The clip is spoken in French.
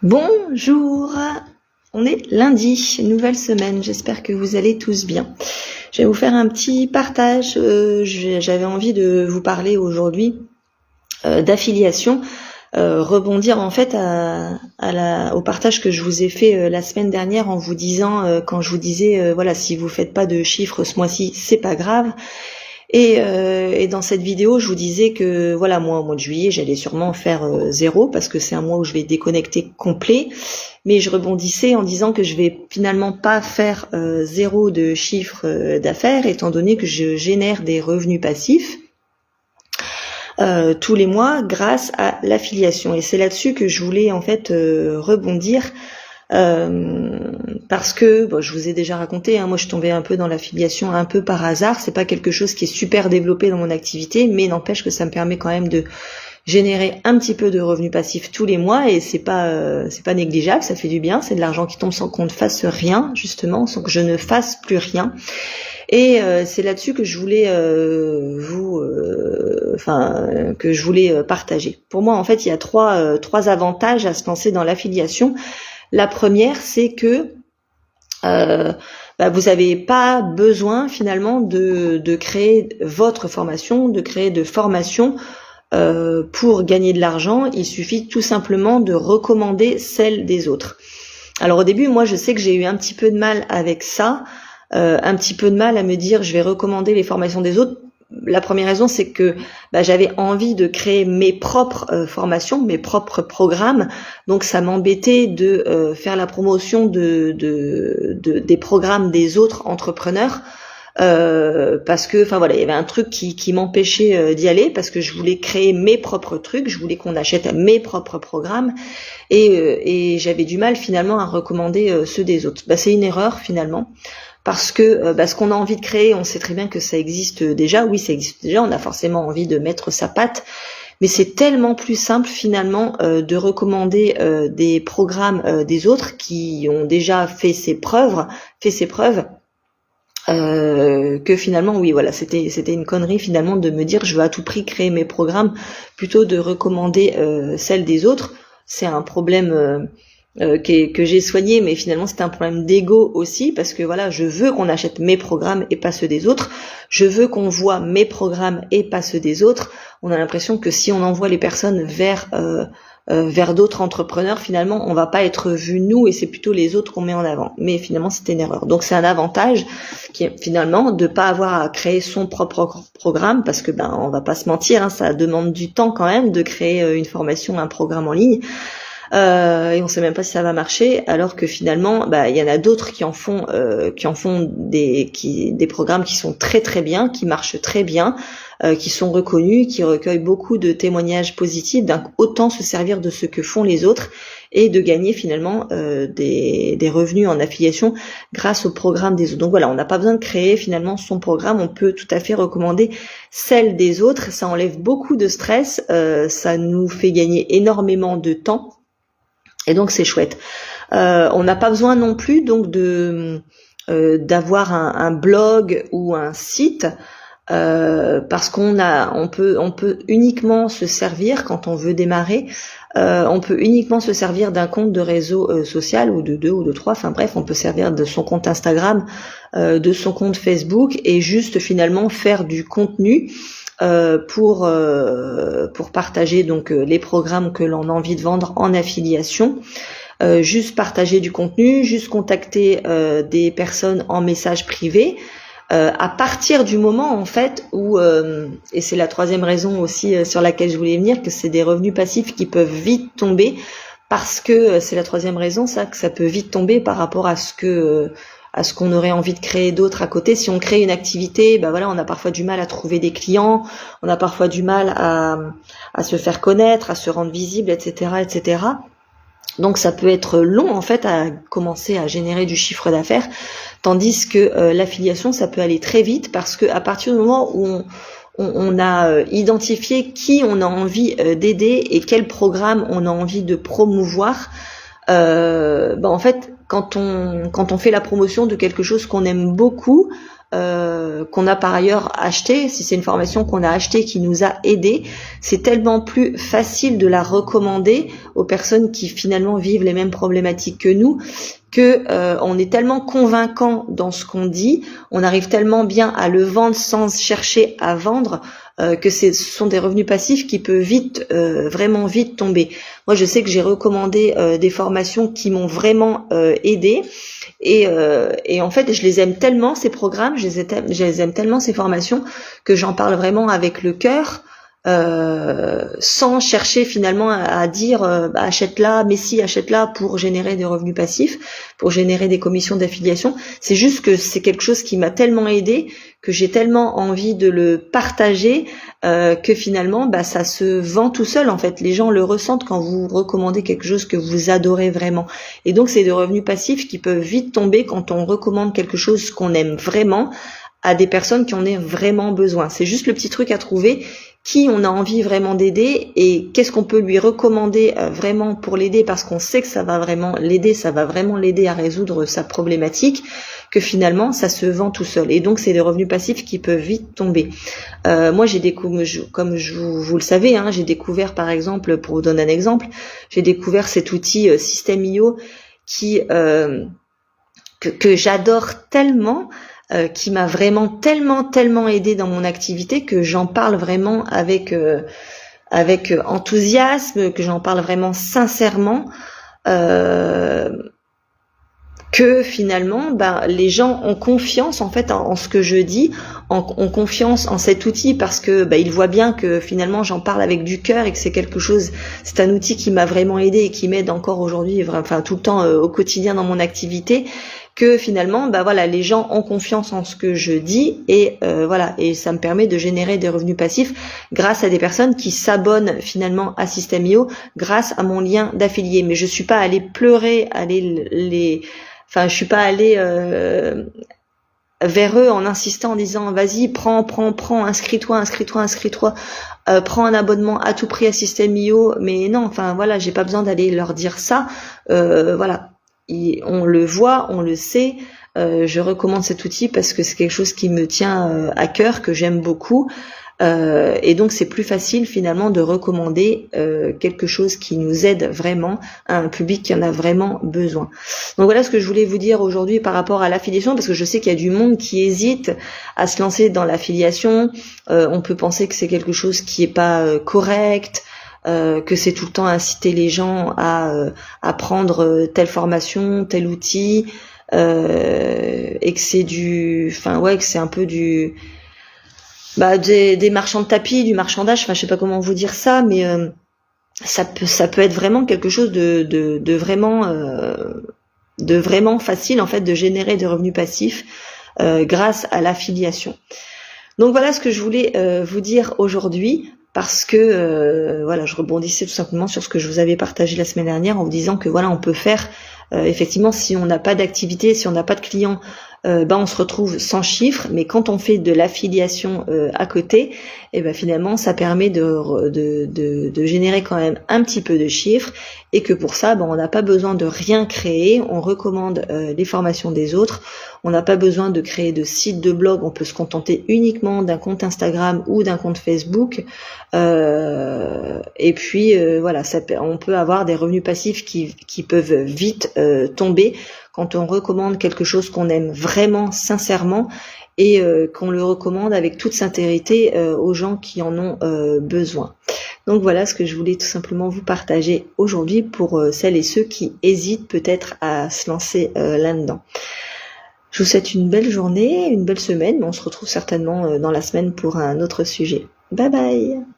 Bonjour, on est lundi, nouvelle semaine, j'espère que vous allez tous bien. Je vais vous faire un petit partage, j'avais envie de vous parler aujourd'hui d'affiliation, rebondir en fait au partage que je vous ai fait la semaine dernière en vous disant, quand je vous disais, voilà, si vous faites pas de chiffres ce mois-ci, c'est pas grave. Et dans cette vidéo, je vous disais que voilà, moi au mois de juillet, j'allais sûrement faire 0 parce que c'est un mois où je vais déconnecter complet. Mais je rebondissais en disant que je vais finalement pas faire 0 de chiffre d'affaires, étant donné que je génère des revenus passifs tous les mois grâce à l'affiliation. Et c'est là-dessus que je voulais en fait rebondir. Parce que je vous ai déjà raconté, moi je suis tombée un peu dans l'affiliation un peu par hasard. C'est pas quelque chose qui est super développé dans mon activité, mais n'empêche que ça me permet quand même de générer un petit peu de revenus passifs tous les mois, et c'est pas négligeable, ça fait du bien. C'est de l'argent qui tombe sans qu'on ne fasse rien, justement, sans que je ne fasse plus rien. Et c'est là-dessus que je voulais partager. Pour moi, en fait, il y a trois avantages à se lancer dans l'affiliation. La première, c'est que vous n'avez pas besoin finalement de créer votre formation, de créer de formation pour gagner de l'argent. Il suffit tout simplement de recommander celle des autres. Alors au début, moi je sais que j'ai eu un petit peu de mal avec ça, un petit peu de mal à me dire je vais recommander les formations des autres. La première raison, c'est que j'avais envie de créer mes propres formations, mes propres programmes. Donc ça m'embêtait de faire la promotion des programmes des autres entrepreneurs, parce que il y avait un truc qui m'empêchait d'y aller, parce que je voulais créer mes propres trucs, je voulais qu'on achète mes propres programmes, et j'avais du mal finalement à recommander ceux des autres. C'est une erreur finalement. Parce que ce qu'on a envie de créer, on sait très bien que ça existe déjà. Oui, ça existe déjà, on a forcément envie de mettre sa patte. Mais c'est tellement plus simple finalement de recommander des programmes des autres qui ont déjà fait ses preuves, que finalement, oui, voilà, c'était une connerie finalement de me dire je veux à tout prix créer mes programmes plutôt de recommander celles des autres. C'est un problème que j'ai soigné, mais finalement c'était un problème d'ego aussi, parce que voilà, je veux qu'on achète mes programmes et pas ceux des autres, je veux qu'on voit mes programmes et pas ceux des autres. On a l'impression que si on envoie les personnes vers d'autres entrepreneurs, finalement on va pas être vu nous, et c'est plutôt les autres qu'on met en avant. Mais finalement c'était une erreur. Donc c'est un avantage qui est finalement de pas avoir à créer son propre programme, parce que on va pas se mentir, ça demande du temps quand même de créer une formation, un programme en ligne. Et on sait même pas si ça va marcher, alors que finalement il y en a d'autres qui en font des programmes qui sont très très bien, qui marchent très bien, qui sont reconnus, qui recueillent beaucoup de témoignages positifs. Donc autant se servir de ce que font les autres et de gagner finalement des revenus en affiliation grâce au programme des autres. Donc voilà, on n'a pas besoin de créer finalement son programme, on peut tout à fait recommander celle des autres. Ça enlève beaucoup de stress, ça nous fait gagner énormément de temps. Et donc c'est chouette. On n'a pas besoin non plus donc d'avoir un blog ou un site, parce on peut uniquement se servir quand on veut démarrer. On peut uniquement se servir d'un compte de réseau social, ou de 2 ou de 3. Enfin bref, on peut servir de son compte Instagram, de son compte Facebook, et juste finalement faire du contenu pour partager donc les programmes que l'on a envie de vendre en affiliation. Juste partager du contenu, juste contacter des personnes en message privé, à partir du moment en fait où et c'est la troisième raison aussi sur laquelle je voulais venir, que c'est des revenus passifs qui peuvent vite tomber, parce que c'est la troisième raison, que ça peut vite tomber par rapport à ce qu'on aurait envie de créer d'autres à côté. Si on crée une activité, on a parfois du mal à trouver des clients, on a parfois du mal à se faire connaître, à se rendre visible, etc., etc. Donc ça peut être long en fait à commencer à générer du chiffre d'affaires, tandis que l'affiliation, ça peut aller très vite, parce que à partir du moment où on a identifié qui on a envie d'aider et quel programme on a envie de promouvoir, en fait quand on fait la promotion de quelque chose qu'on aime beaucoup, qu'on a par ailleurs acheté, si c'est une formation qu'on a achetée qui nous a aidé, c'est tellement plus facile de la recommander aux personnes qui finalement vivent les mêmes problématiques que nous, que on est tellement convaincant dans ce qu'on dit, on arrive tellement bien à le vendre sans chercher à vendre, que ce sont des revenus passifs qui peuvent vite, vraiment vite tomber. Moi, je sais que j'ai recommandé des formations qui m'ont vraiment aidé. Et en fait, je les aime tellement, ces programmes, je les aime tellement, ces formations, que j'en parle vraiment avec le cœur, sans chercher finalement à dire achète-la, mais si, achète-la pour générer des revenus passifs, pour générer des commissions d'affiliation. C'est juste que c'est quelque chose qui m'a tellement aidé, que j'ai tellement envie de le partager, que finalement ça se vend tout seul en fait. Les gens le ressentent quand vous recommandez quelque chose que vous adorez vraiment. Et donc c'est des revenus passifs qui peuvent vite tomber quand on recommande quelque chose qu'on aime vraiment à des personnes qui en aient vraiment besoin. C'est juste le petit truc à trouver, qui on a envie vraiment d'aider et qu'est-ce qu'on peut lui recommander vraiment pour l'aider, parce qu'on sait que ça va vraiment l'aider à résoudre sa problématique, que finalement ça se vend tout seul. Et donc c'est des revenus passifs qui peuvent vite tomber. Moi j'ai comme vous le savez, j'ai découvert, par exemple, pour vous donner un exemple, j'ai découvert cet outil System.io qui que j'adore tellement, qui m'a vraiment tellement aidé dans mon activité, que j'en parle vraiment avec enthousiasme, que j'en parle vraiment sincèrement, que finalement les gens ont confiance en fait en ce que je dis, ont confiance en cet outil, parce que ils voient bien que finalement j'en parle avec du cœur et que c'est un outil qui m'a vraiment aidé et qui m'aide encore aujourd'hui, enfin tout le temps au quotidien dans mon activité, que finalement les gens ont confiance en ce que je dis, et et ça me permet de générer des revenus passifs grâce à des personnes qui s'abonnent finalement à System.io grâce à mon lien d'affilié. Mais je suis pas allée pleurer, je suis pas allée vers eux en insistant, en disant vas-y, prends, inscris-toi, prends un abonnement à tout prix à System.io. Mais non, j'ai pas besoin d'aller leur dire ça. On le voit, on le sait. Je recommande cet outil parce que c'est quelque chose qui me tient à cœur, que j'aime beaucoup. Et donc c'est plus facile finalement de recommander quelque chose qui nous aide vraiment à un public qui en a vraiment besoin. Donc voilà ce que je voulais vous dire aujourd'hui par rapport à l'affiliation, parce que je sais qu'il y a du monde qui hésite à se lancer dans l'affiliation. On peut penser que c'est quelque chose qui est pas correct, que c'est tout le temps inciter les gens à prendre telle formation, tel outil, et que c'est que c'est un peu des marchands de tapis, du marchandage, je sais pas comment vous dire ça, mais ça peut être vraiment quelque chose de vraiment facile en fait, de générer des revenus passifs grâce à l'affiliation. Donc voilà ce que je voulais vous dire aujourd'hui, parce que je rebondissais tout simplement sur ce que je vous avais partagé la semaine dernière en vous disant que on peut faire effectivement, si on n'a pas d'activité, si on n'a pas de clients, on se retrouve sans chiffre, mais quand on fait de l'affiliation à côté, finalement ça permet de générer quand même un petit peu de chiffre, et que pour ça on n'a pas besoin de rien créer, on recommande les formations des autres, on n'a pas besoin de créer de site de blog, on peut se contenter uniquement d'un compte Instagram ou d'un compte Facebook, et puis on peut avoir des revenus passifs qui peuvent vite tomber quand on recommande quelque chose qu'on aime vraiment sincèrement, et qu'on le recommande avec toute sincérité aux gens qui en ont besoin. Donc voilà ce que je voulais tout simplement vous partager aujourd'hui pour celles et ceux qui hésitent peut-être à se lancer là-dedans. Je vous souhaite une belle journée, une belle semaine, mais on se retrouve certainement dans la semaine pour un autre sujet. Bye bye!